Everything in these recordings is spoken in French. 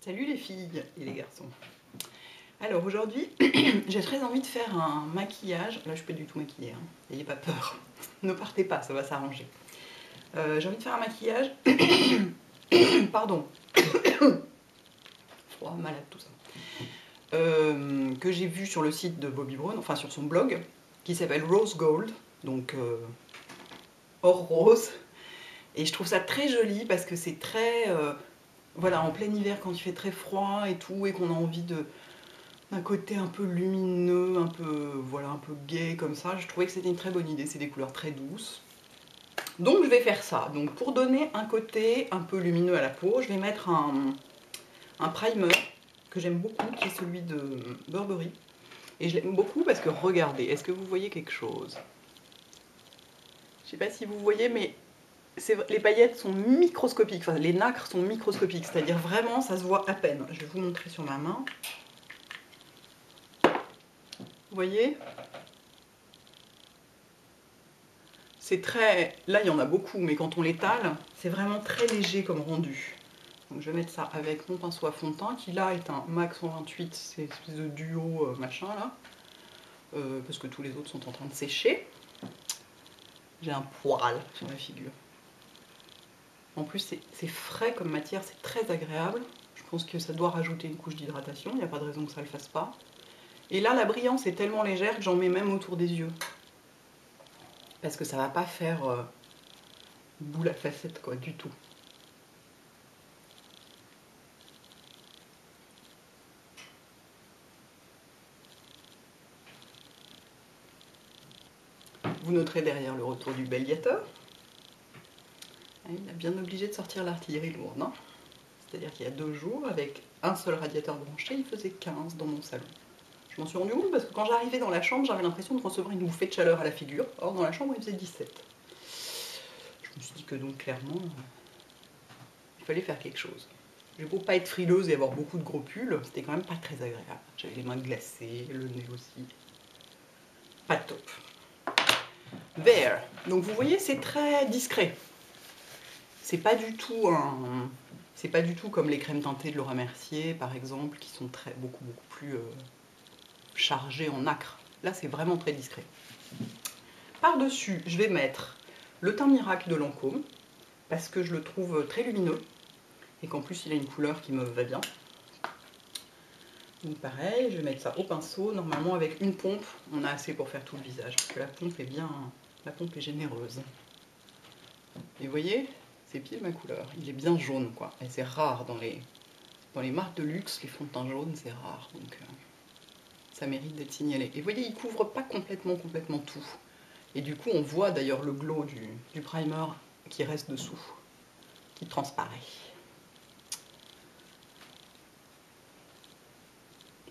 Salut les filles et les garçons. Alors aujourd'hui, j'ai très envie de faire un maquillage. Là, je suis pas du tout maquillée, hein. N'ayez pas peur. Ne partez pas, ça va s'arranger. J'ai envie de faire un maquillage. Pardon. Froid, malade, tout ça. Que j'ai vu sur le site de Bobbi Brown, enfin sur son blog, qui s'appelle Rose Gold, donc or rose. Et je trouve ça très joli parce que c'est très... voilà, en plein hiver quand il fait très froid et tout, et qu'on a envie d'un côté un peu lumineux, un peu, voilà, un peu gai comme ça, je trouvais que c'était une très bonne idée, c'est des couleurs très douces. Donc je vais faire ça. Donc pour donner un côté un peu lumineux à la peau, je vais mettre un primer que j'aime beaucoup, qui est celui de Burberry. Et je l'aime beaucoup parce que regardez, est-ce que vous voyez quelque chose? Je sais pas si vous voyez, mais les paillettes sont microscopiques, enfin les nacres sont microscopiques, c'est-à-dire vraiment ça se voit à peine. Je vais vous montrer sur ma main. Vous voyez? C'est très... Là, il y en a beaucoup, mais quand on l'étale, c'est vraiment très léger comme rendu. Donc je vais mettre ça avec mon pinceau à fond de teint, qui là est un MAC 128, c'est une espèce de duo machin là. Parce que tous les autres sont en train de sécher. J'ai un poil sur la figure. En plus, c'est frais comme matière, c'est très agréable. Je pense que ça doit rajouter une couche d'hydratation, il n'y a pas de raison que ça ne le fasse pas. Et là, la brillance est tellement légère que j'en mets même autour des yeux. Parce que ça va pas faire boule à facettes, quoi, du tout. Vous noterez derrière le retour du Belliateur. Il a bien obligé de sortir l'artillerie lourde, hein. C'est-à-dire qu'il y a 2 jours, avec un seul radiateur branché, il faisait 15 dans mon salon. Je m'en suis rendu compte parce que quand j'arrivais dans la chambre, j'avais l'impression de recevoir une bouffée de chaleur à la figure. Or, dans la chambre, il faisait 17. Je me suis dit que donc, clairement, il fallait faire quelque chose. J'ai beau pas être frileuse et avoir beaucoup de gros pulls, c'était quand même pas très agréable. J'avais les mains glacées, le nez aussi. Pas top. There. Donc vous voyez, c'est très discret. C'est pas du tout un... C'est pas du tout comme les crèmes teintées de Laura Mercier, par exemple, qui sont beaucoup plus chargées en nacre. Là, c'est vraiment très discret. Par-dessus, je vais mettre le teint miracle de Lancôme, parce que je le trouve très lumineux, et qu'en plus, il a une couleur qui me va bien. Donc pareil, je vais mettre ça au pinceau. Normalement, avec une pompe, on a assez pour faire tout le visage, parce que la pompe est généreuse. Et vous voyez, c'est pile ma couleur. Il est bien jaune, quoi. Et c'est rare dans les marques de luxe, les fonds de teint jaunes, c'est rare. Donc ça mérite d'être signalé. Et vous voyez, il couvre pas complètement tout. Et du coup, on voit d'ailleurs le glow du primer qui reste dessous, qui transparaît.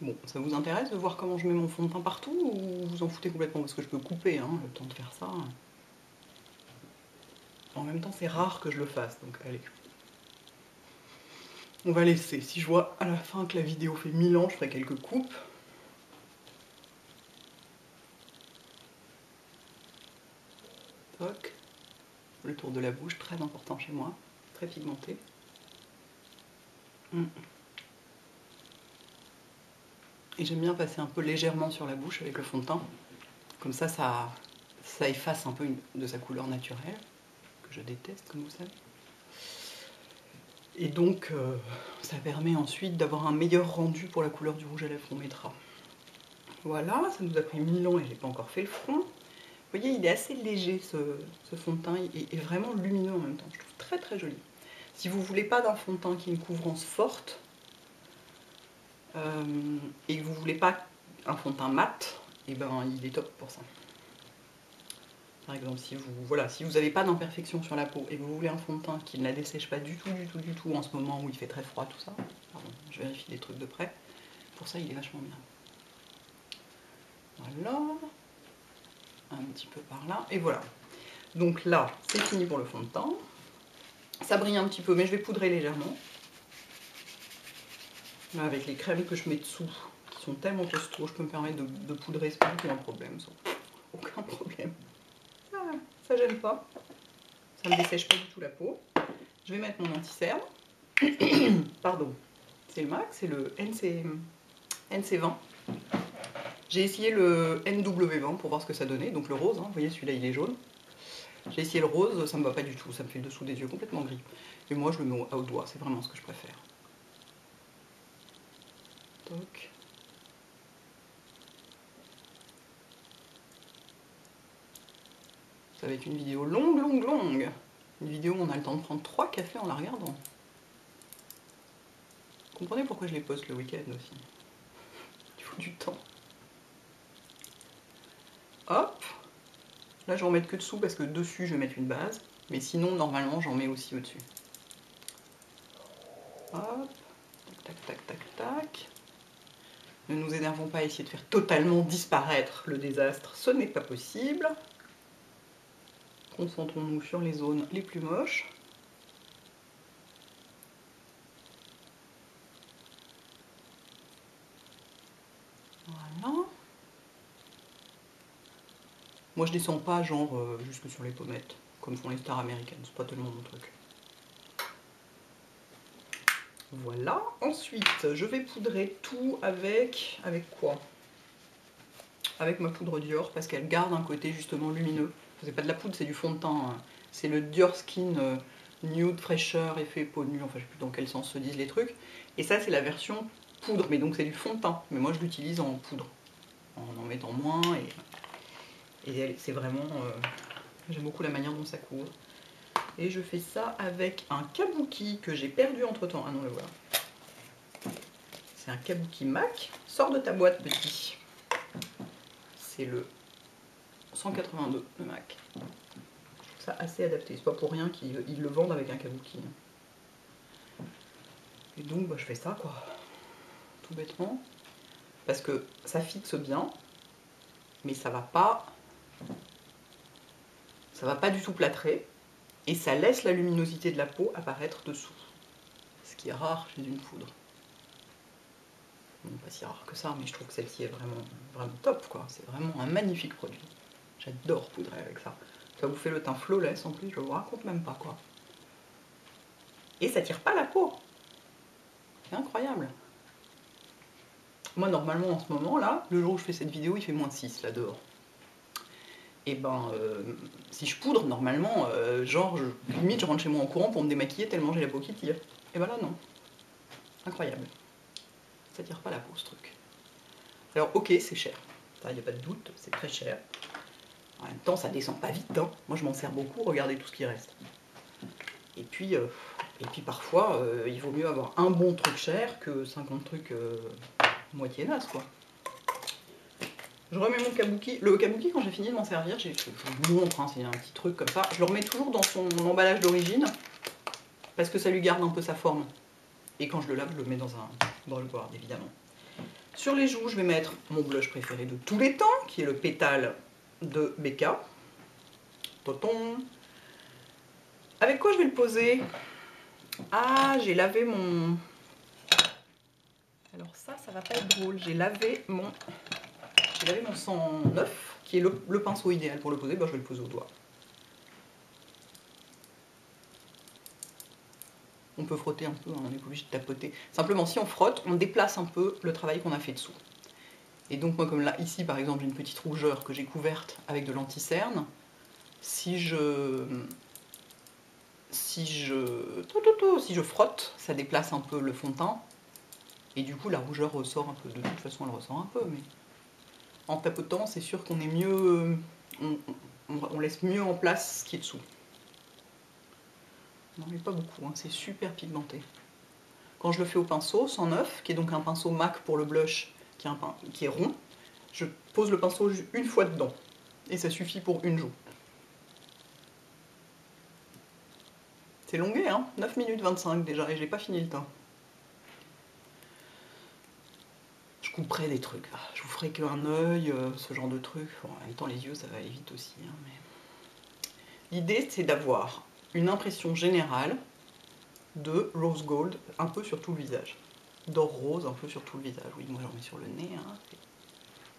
Bon, ça vous intéresse de voir comment je mets mon fond de teint partout, ou vous en foutez complètement? Parce que je peux couper, hein, le temps de faire ça. En même temps, c'est rare que je le fasse, donc allez. On va laisser. Si je vois à la fin que la vidéo fait 1000 ans, je ferai quelques coupes. Toc. Le tour de la bouche, très important chez moi. Très pigmenté. Et j'aime bien passer un peu légèrement sur la bouche avec le fond de teint. Comme ça, ça efface un peu de sa couleur naturelle, que je déteste, comme vous savez. Et donc, ça permet ensuite d'avoir un meilleur rendu pour la couleur du rouge à lèvres qu'on mettra. Voilà, ça nous a pris 1000 ans et j'ai pas encore fait le front. Vous voyez, il est assez léger ce fond de teint et vraiment lumineux en même temps. Je trouve très très joli. Si vous voulez pas d'un fond de teint qui ait une couvrance forte et que vous voulez pas un fond de teint mat, et ben il est top pour ça. Par exemple, si vous n'avez pas d'imperfection sur la peau et que vous voulez un fond de teint qui ne la dessèche pas du tout en ce moment où il fait très froid, tout ça, pardon, je vérifie des trucs de près, pour ça il est vachement bien. Voilà, un petit peu par là, et voilà. Donc là, c'est fini pour le fond de teint. Ça brille un petit peu, mais je vais poudrer légèrement. Là, avec les crèmes que je mets dessous, qui sont tellement costauds, je peux me permettre de poudrer, c'est pas du tout un problème, ça. Aucun problème. Ah, ça gêne pas. Ça ne dessèche pas du tout la peau. Je vais mettre mon anti-cerne. Pardon. C'est le MAC, c'est le NC20. J'ai essayé le NW20 pour voir ce que ça donnait, donc le rose, hein. Vous voyez celui-là il est jaune. J'ai essayé le rose, ça me va pas du tout, ça me fait le dessous des yeux complètement gris. Et moi je le mets au doigt, c'est vraiment ce que je préfère. Toc. Ça va être une vidéo longue. Une vidéo où on a le temps de prendre 3 cafés en la regardant. Vous comprenez pourquoi je les poste le week-end aussi. Il faut du temps. Hop. Là je vais en mettre que dessous parce que dessus je vais mettre une base. Mais sinon normalement j'en mets aussi au-dessus. Hop. Tac. Ne nous énervons pas à essayer de faire totalement disparaître le désastre. Ce n'est pas possible. Concentrons-nous sur les zones les plus moches. Voilà. Moi je descends pas genre jusque sur les pommettes, comme font les stars américaines, c'est pas tellement mon truc. Voilà, ensuite je vais poudrer tout avec quoi? Avec ma poudre Dior, parce qu'elle garde un côté justement lumineux. C'est pas de la poudre, c'est du fond de teint. Hein. C'est le Dior Skin Nude Fraîcheur Effet Peau Nue, enfin je sais plus dans quel sens se disent les trucs. Et ça c'est la version poudre, mais donc c'est du fond de teint. Mais moi je l'utilise en poudre, en mettant moins, et c'est vraiment... j'aime beaucoup la manière dont ça couvre. Et je fais ça avec un kabuki que j'ai perdu entre temps. Ah non, le voilà. C'est un kabuki MAC. Sors de ta boîte, petit. C'est le 182, le MAC. Je trouve ça assez adapté. C'est pas pour rien qu'ils le vendent avec un kabuki. Et donc, bah, je fais ça, quoi. Tout bêtement. Parce que ça fixe bien, mais ça va pas du tout plâtrer. Et ça laisse la luminosité de la peau apparaître dessous. Ce qui est rare chez une poudre. Bon, pas si rare que ça, mais je trouve que celle-ci est vraiment top, quoi. C'est vraiment un magnifique produit. J'adore poudrer avec ça. Ça vous fait le teint flawless en plus, je vous raconte même pas, quoi. Et ça tire pas la peau. C'est incroyable. Moi, normalement, en ce moment, là, le jour où je fais cette vidéo, il fait -6, là, dehors. Et ben, si je poudre, normalement, limite, je rentre chez moi en courant pour me démaquiller tellement j'ai la peau qui tire. Et ben là, non. Incroyable. Ça tire pas la peau, ce truc. Alors, ok, c'est cher. Ça, il n'y a pas de doute, c'est très cher. En même temps, ça descend pas vite. Hein. Moi, je m'en sers beaucoup, regardez tout ce qui reste. Et puis parfois, il vaut mieux avoir un bon truc cher que 50 trucs moitié naze, quoi. Je remets mon kabuki. Le kabuki, quand j'ai fini de m'en servir, je vous montre, hein, c'est un petit truc comme ça. Je le remets toujours dans son emballage d'origine, parce que ça lui garde un peu sa forme. Et quand je le lave, je le mets dans un bol-gourde, évidemment. Sur les joues, je vais mettre mon blush préféré de tous les temps, qui est le Pétale de Becca. Toton. Avec quoi je vais le poser? Ah, j'ai lavé mon... Alors ça va pas être drôle. J'ai lavé mon 109, qui est le pinceau idéal pour le poser. Ben, je vais le poser au doigt. On peut frotter un peu, hein, on n'est pas obligé de tapoter. Simplement, si on frotte, on déplace un peu le travail qu'on a fait dessous. Et donc moi, comme là, ici, par exemple, j'ai une petite rougeur que j'ai couverte avec de l'anti-cerne. Si je frotte, ça déplace un peu le fond de teint. Et du coup, la rougeur ressort un peu. De toute façon, elle ressort un peu, mais en tapotant, c'est sûr qu'on est mieux... On laisse mieux en place ce qui est dessous. Non, mais pas beaucoup, hein, c'est super pigmenté. Quand je le fais au pinceau 109, qui est donc un pinceau MAC pour le blush, qui est rond, je pose le pinceau une fois dedans. Et ça suffit pour une joue. C'est longué, hein, 9 minutes 25 déjà, et j'ai pas fini le teint. Je couperai des trucs, je vous ferai qu'un œil, ce genre de trucs. Bon, en même temps, les yeux, ça va aller vite aussi. Hein, mais... L'idée, c'est d'avoir une impression générale de rose gold un peu sur tout le visage. D'or rose un peu sur tout le visage. Oui, moi j'en mets sur le nez. Hein.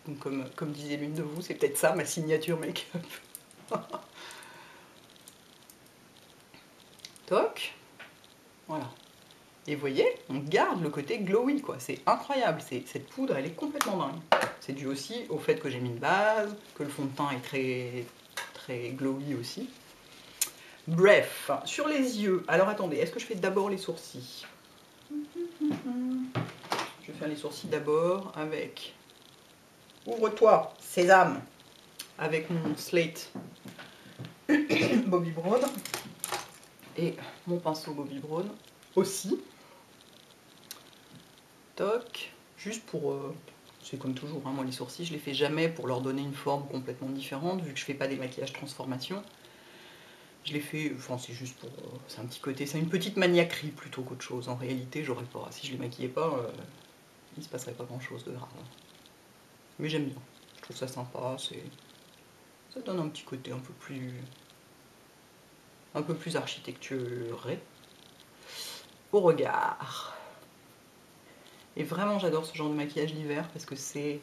Donc comme disait l'une de vous, c'est peut-être ça ma signature make-up. Toc. Voilà. Et vous voyez, on garde le côté glowy, quoi. C'est incroyable. Cette poudre, elle est complètement dingue. C'est dû aussi au fait que j'ai mis une base, que le fond de teint est très, très glowy aussi. Bref, sur les yeux. Alors attendez, est-ce que je fais d'abord les sourcils? Je vais faire les sourcils d'abord avec... Ouvre-toi, sésame! Avec mon Slate Bobbi Brown. Et mon pinceau Bobbi Brown aussi. Toc, juste pour... c'est comme toujours, hein, moi les sourcils, je les fais jamais pour leur donner une forme complètement différente, vu que je fais pas des maquillages transformation. Je les fais, enfin c'est juste pour... c'est un petit côté, c'est une petite maniaquerie plutôt qu'autre chose. En réalité, j'aurais pas... si je les maquillais pas, il se passerait pas grand chose de grave. Mais j'aime bien, je trouve ça sympa, ça donne un petit côté un peu plus architecturé au regard. Et vraiment j'adore ce genre de maquillage l'hiver parce que c'est...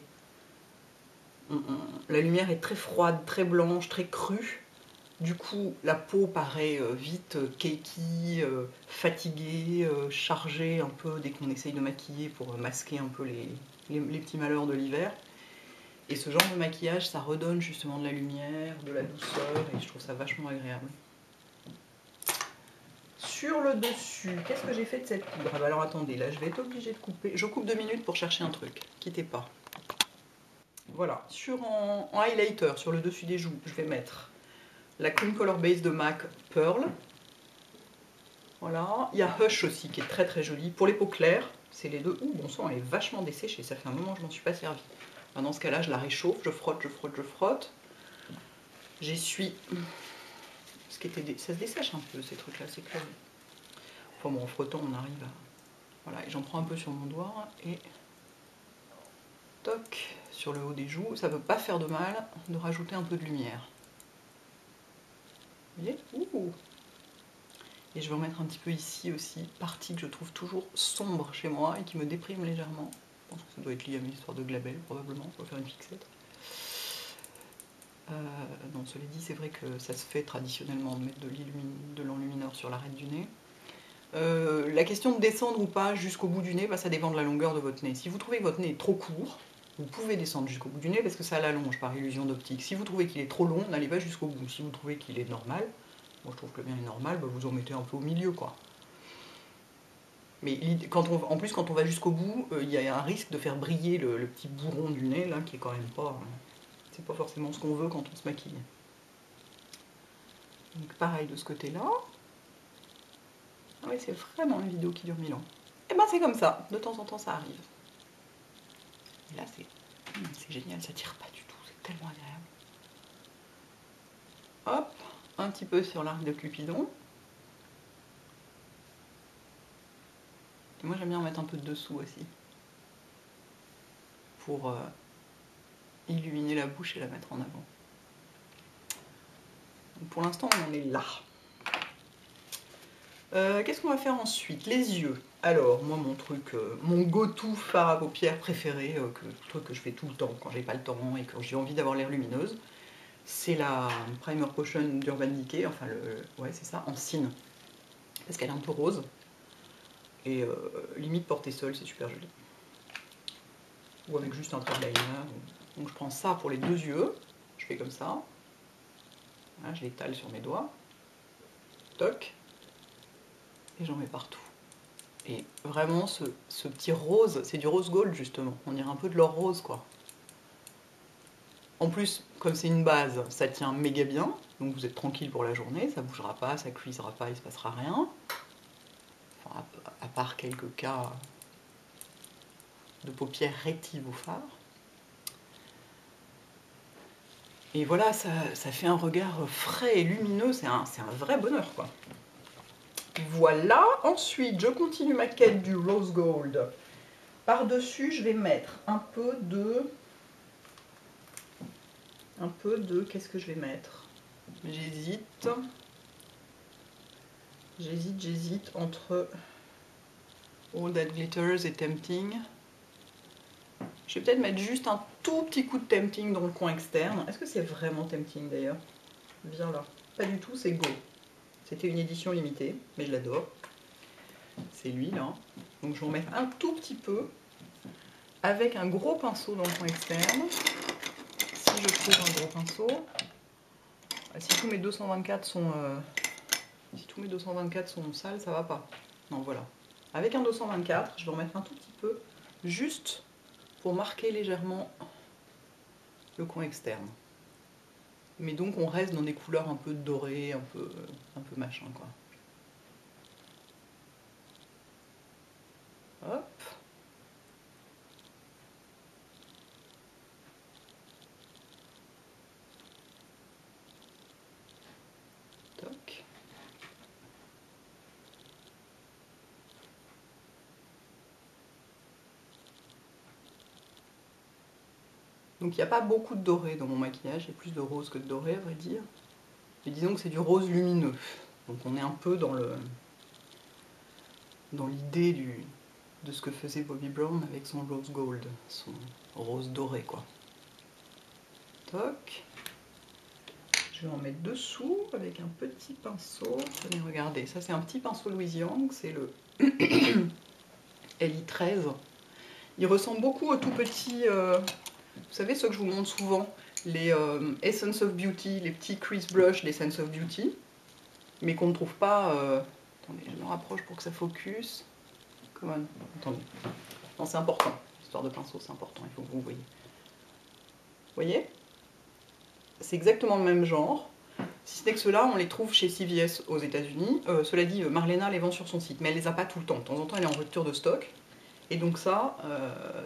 la lumière est très froide, très blanche, très crue. Du coup, la peau paraît vite cakey, fatiguée, chargée un peu dès qu'on essaye de maquiller pour masquer un peu les petits malheurs de l'hiver. Et ce genre de maquillage, ça redonne justement de la lumière, de la douceur, et je trouve ça vachement agréable. Sur le dessus, qu'est-ce que j'ai fait de cette poudre? Ah bah alors attendez, là je vais être obligée de couper. Je coupe 2 minutes pour chercher un truc, quittez pas. Voilà, en highlighter, sur le dessus des joues, je vais mettre la Cream Color Base de MAC Pearl. Voilà, il y a Hush aussi qui est très très jolie. Pour les peaux claires, c'est les deux. Ouh, bon sang, elle est vachement desséchée, ça fait un moment que je m'en suis pas servi. Alors dans ce cas-là, je la réchauffe, je frotte, je frotte, je frotte. J'essuie. Ça se dessèche un peu ces trucs-là, c'est clair. Enfin bon, en frottant, on arrive à... Voilà, et j'en prends un peu sur mon doigt et... Toc, sur le haut des joues. Ça ne peut pas faire de mal de rajouter un peu de lumière. Vous voyez? Ouh. Et je vais en mettre un petit peu ici aussi, partie que je trouve toujours sombre chez moi et qui me déprime légèrement. Je pense que ça doit être lié à mes histoires de glabelle, probablement. On va faire une fixette. Non, cela dit, c'est vrai que ça se fait traditionnellement de mettre de l'enlumineur sur l'arête du nez. La question de descendre ou pas jusqu'au bout du nez, bah, ça dépend de la longueur de votre nez. Si vous trouvez que votre nez est trop court, vous pouvez descendre jusqu'au bout du nez parce que ça l'allonge par illusion d'optique. Si vous trouvez qu'il est trop long, n'allez pas jusqu'au bout. Si vous trouvez qu'il est normal, moi je trouve que le mien est normal, bah, vous en mettez un peu au milieu, quoi. Mais en plus, quand on va jusqu'au bout, il y a un risque de faire briller le petit bourron du nez, là, qui est quand même pas... c'est pas forcément ce qu'on veut quand on se maquille. Donc pareil de ce côté-là. Ah oui, c'est vraiment une vidéo qui dure 1000 ans. Et ben c'est comme ça, de temps en temps ça arrive. Et là c'est génial, ça tire pas du tout, c'est tellement agréable. Hop, un petit peu sur l'arc de Cupidon. Et moi j'aime bien en mettre un peu de dessous aussi. Pour illuminer la bouche et la mettre en avant. Donc pour l'instant on en est là. Qu'est-ce qu'on va faire ensuite? Les yeux. Alors, moi, mon go-to fard à paupières préféré, le truc que je fais tout le temps quand j'ai pas le temps et quand j'ai envie d'avoir l'air lumineuse, c'est la Primer Potion d'Urban Decay, enfin, ouais, c'est ça, en cine. Parce qu'elle est un peu rose. Et limite portée seule, c'est super joli. Ou avec juste un trait de liner. Donc je prends ça pour les 2 yeux. Je fais comme ça. Voilà, je l'étale sur mes doigts. Toc. Et j'en mets partout. Et vraiment, ce petit rose, c'est du rose gold justement. On dirait un peu de l'or rose, quoi. En plus, comme c'est une base, ça tient méga bien. Donc vous êtes tranquille pour la journée, ça bougera pas, ça cuisera pas, il se passera rien. Enfin, à part quelques cas de paupières rétives au fard. Et voilà, ça fait un regard frais et lumineux, c'est un vrai bonheur, quoi. Voilà, ensuite je continue ma quête du rose gold. Par-dessus, je vais mettre un peu de... Qu'est-ce que je vais mettre? J'hésite. J'hésite entre All That Glitters et Tempting. Je vais peut-être mettre juste un tout petit coup de Tempting dans le coin externe. Est-ce que c'est vraiment Tempting d'ailleurs? Viens là. Pas du tout, c'est Go. C'était une édition limitée, mais je l'adore. c'est lui là. Donc je vais en mettre un tout petit peu avec un gros pinceau dans le coin externe. Si je trouve un gros pinceau. Si tous mes 224 sont sales, ça va pas. Non, voilà. Avec un 224, je vais en mettre un tout petit peu, juste pour marquer légèrement le coin externe. Mais donc on reste dans des couleurs un peu dorées, un peu machin quoi. Hop. Toc. Donc il n'y a pas beaucoup de doré dans mon maquillage, il y a plus de rose que de doré à vrai dire. Mais disons que c'est du rose lumineux. Donc on est un peu dans l'idée de ce que faisait Bobbi Brown avec son rose gold, son rose doré quoi. Toc. Je vais en mettre dessous avec un petit pinceau. Tenez, regardez, ça c'est un petit pinceau Louise Yang, c'est le LI13. Il ressemble beaucoup au tout petit, vous savez ceux que je vous montre souvent, les Essence of Beauty, les petits crease brush d'Essence of Beauty, mais qu'on ne trouve pas... Attendez, je me rapproche pour que ça focus. Come on, attendez. Non, c'est important, l'histoire de pinceau, c'est important, il faut que vous voyez. Vous voyez? C'est exactement le même genre, si ce n'est que ceux-là, on les trouve chez CVS aux États-Unis. Cela dit, Marlena les vend sur son site, mais elle les a pas tout le temps. De temps en temps, elle est en rupture de stock. Et donc ça,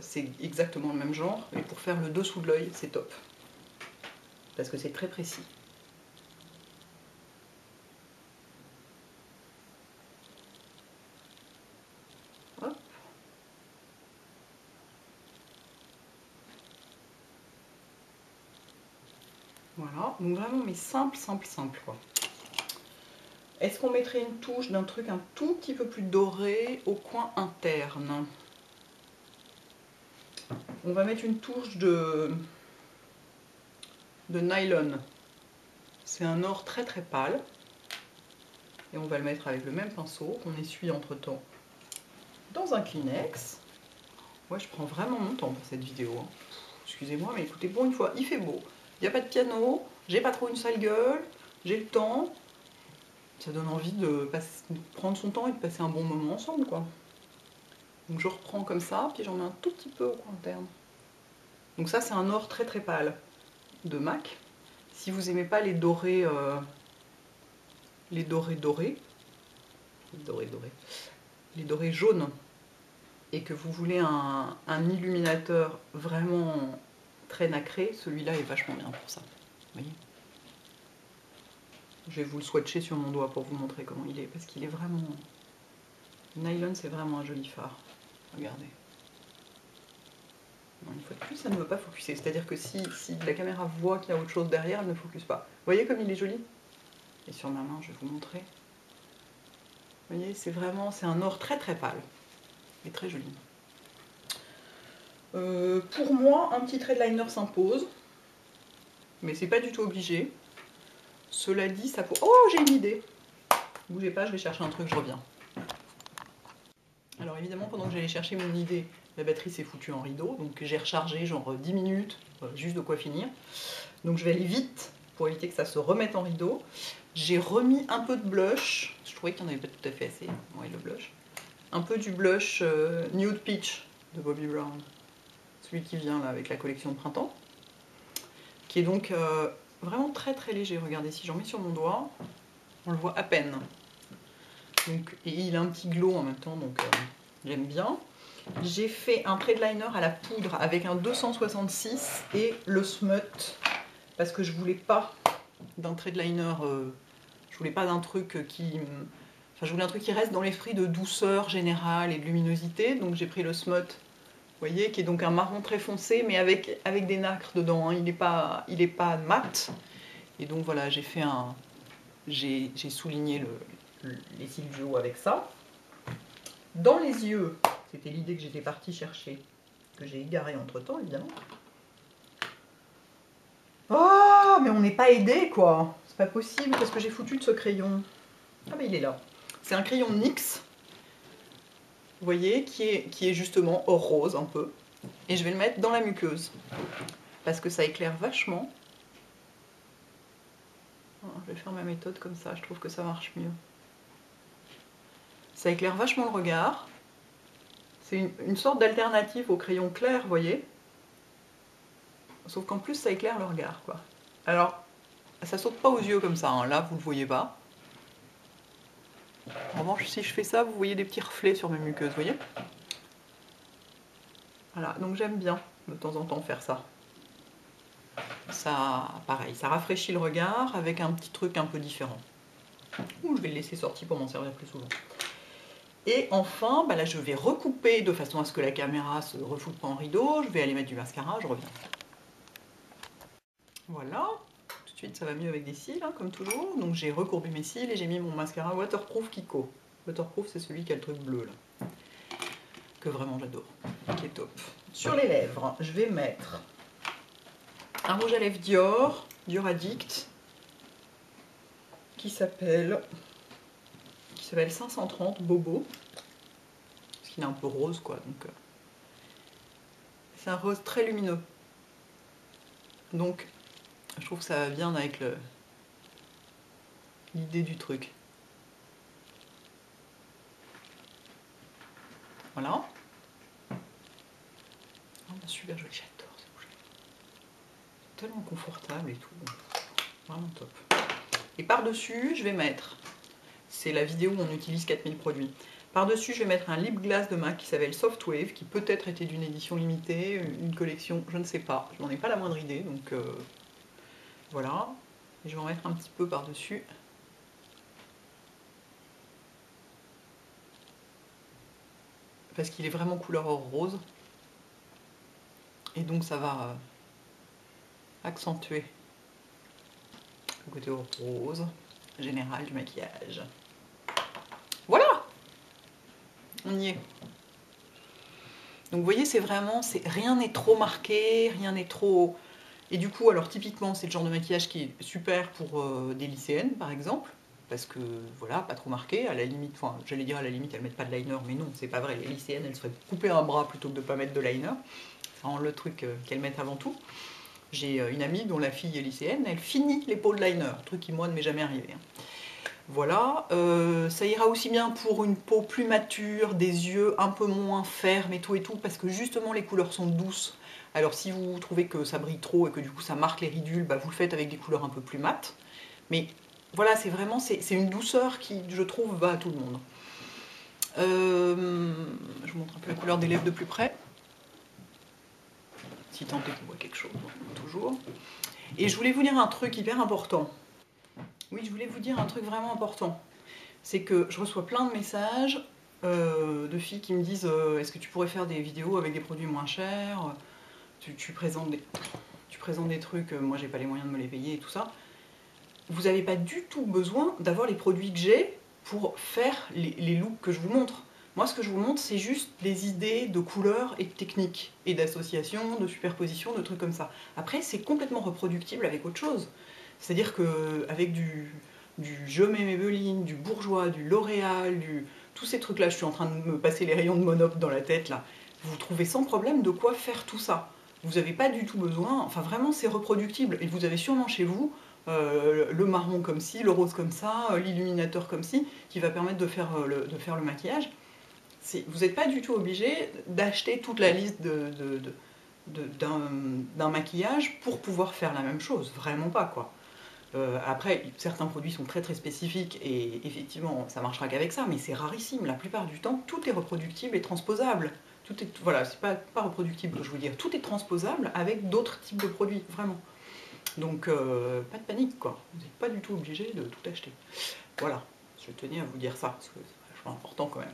c'est exactement le même genre. Et pour faire le dessous de l'œil, c'est top. Parce que c'est très précis. Hop. Voilà, donc vraiment, mais simple, simple, simple, quoi. Est-ce qu'on mettrait une touche d'un truc un tout petit peu plus doré au coin interne? On va mettre une touche de nylon. C'est un or très très pâle. Et on va le mettre avec le même pinceau qu'on essuie entre temps dans un Kleenex. Ouais, je prends vraiment mon temps pour cette vidéo. Hein. Excusez-moi, mais écoutez, pour une fois, il fait beau. Il n'y a pas de piano, j'ai pas trop une sale gueule, j'ai le temps. Ça donne envie de prendre son temps et de passer un bon moment ensemble, quoi. Donc je reprends comme ça, puis j'en mets un tout petit peu au coin interne. Donc ça, c'est un or très très pâle de MAC. Si vous n'aimez pas les dorés, les dorés jaunes, et que vous voulez un illuminateur vraiment très nacré, celui-là est vachement bien pour ça. Vous voyez ? Je vais vous le swatcher sur mon doigt pour vous montrer comment il est, parce qu'il est vraiment... Le nylon, c'est vraiment un joli fard. Regardez. Non, une fois de plus, ça ne veut pas focuser. C'est-à-dire que si la caméra voit qu'il y a autre chose derrière, elle ne focus pas. Vous voyez comme il est joli? Et sur ma main, je vais vous montrer. Vous voyez, c'est vraiment... C'est un or très très pâle. Il est très joli. Pour moi, un petit trait de liner s'impose. Mais c'est pas du tout obligé. Cela dit, ça peut... Oh, j'ai une idée! Bougez pas, je vais chercher un truc, je reviens. Alors évidemment, pendant que j'allais chercher mon idée, la batterie s'est foutue en rideau, donc j'ai rechargé genre 10 minutes, juste de quoi finir. Donc je vais aller vite pour éviter que ça se remette en rideau. J'ai remis un peu de blush, je trouvais qu'il n'y en avait pas tout à fait assez, ouais, le blush. Un peu du blush Nude Peach de Bobbi Brown, celui qui vient là avec la collection de printemps, qui est donc vraiment très très léger. Regardez, si j'en mets sur mon doigt, on le voit à peine. Donc, et il a un petit glow en même temps, donc j'aime bien. J'ai fait un trait de liner à la poudre avec un 266 et le smut, parce que je voulais pas d'un trait de liner, je voulais pas d'un truc qui... Enfin, je voulais un truc qui reste dans l'esprit de douceur générale et de luminosité, donc j'ai pris le smut, vous voyez, qui est donc un marron très foncé, mais avec des nacres dedans, hein. Il est pas mat, et donc voilà, j'ai fait un... J'ai souligné les cils du haut avec ça. Dans les yeux, c'était l'idée que j'étais partie chercher, que j'ai égarée entre temps évidemment. Oh, mais on n'est pas aidé quoi. C'est pas possible, qu'est-ce que j'ai foutu de ce crayon? Ah mais il est là. C'est un crayon NYX. vous voyez, qui est justement or rose un peu. Et je vais le mettre dans la muqueuse, parce que ça éclaire vachement. Je vais faire ma méthode comme ça, je trouve que ça marche mieux. Ça éclaire vachement le regard. C'est une sorte d'alternative au crayon clair, vous voyez. Sauf qu'en plus, ça éclaire le regard, quoi. Alors, ça saute pas aux yeux comme ça, hein. Là, vous le voyez pas. En revanche, si je fais ça, vous voyez des petits reflets sur mes muqueuses, vous voyez. Voilà, donc j'aime bien de temps en temps faire ça. Ça, pareil, ça rafraîchit le regard avec un petit truc un peu différent. Ou je vais le laisser sorti pour m'en servir plus souvent. Et enfin, bah là je vais recouper de façon à ce que la caméra se refoute pas en rideau. Je vais aller mettre du mascara, je reviens. Voilà, tout de suite ça va mieux avec des cils, hein, comme toujours. Donc j'ai recourbé mes cils et j'ai mis mon mascara Waterproof Kiko. Waterproof, c'est celui qui a le truc bleu là, que vraiment j'adore, qui est top. Sur les lèvres, je vais mettre un rouge à lèvres Dior, Dior Addict, qui s'appelle 530 Bobo, parce qu'il est un peu rose quoi, donc c'est un rose très lumineux. Donc je trouve que ça va bien avec l'idée du truc. Voilà. Oh, super joli, j'adore ce rouge. Tellement confortable et tout. Vraiment top. Et par-dessus, je vais mettre, c'est la vidéo où on utilise 4000 produits. Par-dessus, je vais mettre un lip gloss de MAC qui s'appelle Soft Wave, qui peut-être était d'une édition limitée, une collection, je ne sais pas. Je n'en ai pas la moindre idée, donc voilà. Et je vais en mettre un petit peu par-dessus. Parce qu'il est vraiment couleur or rose. Et donc ça va accentuer le côté or rose général du maquillage. Voilà! On y est. Donc vous voyez, c'est vraiment, rien n'est trop marqué, rien n'est trop... Et du coup, alors typiquement, c'est le genre de maquillage qui est super pour des lycéennes, par exemple, parce que, voilà, pas trop marqué, à la limite, enfin, j'allais dire à la limite, elles mettent pas de liner, mais non, c'est pas vrai, les lycéennes, elles se feraient couper un bras plutôt que de pas mettre de liner. C'est vraiment le truc qu'elles mettent avant tout. J'ai une amie dont la fille est lycéenne, elle finit les pots de liner, truc qui, moi, ne m'est jamais arrivé. Voilà, ça ira aussi bien pour une peau plus mature, des yeux un peu moins fermes et tout, parce que justement les couleurs sont douces. Alors si vous trouvez que ça brille trop et que du coup ça marque les ridules, bah, vous le faites avec des couleurs un peu plus mates. Mais voilà, c'est vraiment, c'est une douceur qui, je trouve, va à tout le monde. Je vous montre un peu la couleur des lèvres de plus près. Si tant est qu'on voit quelque chose, toujours. Et je voulais vous dire un truc hyper important. Oui, je voulais vous dire un truc vraiment important. C'est que je reçois plein de messages de filles qui me disent est-ce que tu pourrais faire des vidéos avec des produits moins chers, tu présentes des trucs, moi j'ai pas les moyens de me les payer et tout ça. Vous n'avez pas du tout besoin d'avoir les produits que j'ai pour faire les looks que je vous montre. Moi ce que je vous montre c'est juste des idées de couleurs et de techniques et d'associations, de superpositions, de trucs comme ça. Après c'est complètement reproductible avec autre chose. C'est-à-dire qu'avec du Je mets Maybelline, du Bourjois, du L'Oréal, tous ces trucs-là, je suis en train de me passer les rayons de Monop dans la tête, là. Vous trouvez sans problème de quoi faire tout ça. Vous n'avez pas du tout besoin, enfin vraiment c'est reproductible. Et vous avez sûrement chez vous le marron comme ci, le rose comme ça, l'illuminateur comme ci, qui va permettre de faire le maquillage. Vous n'êtes pas du tout obligé d'acheter toute la liste d'un maquillage pour pouvoir faire la même chose. Vraiment pas, quoi. Après, certains produits sont très très spécifiques et effectivement ça marchera qu'avec ça, mais c'est rarissime. La plupart du temps, tout est reproductible et transposable. Voilà, c'est pas reproductible que je veux dire, tout est transposable avec d'autres types de produits, vraiment. Donc pas de panique quoi, vous n'êtes pas du tout obligé de tout acheter. Voilà, je tenais à vous dire ça, parce que c'est vachement important quand même.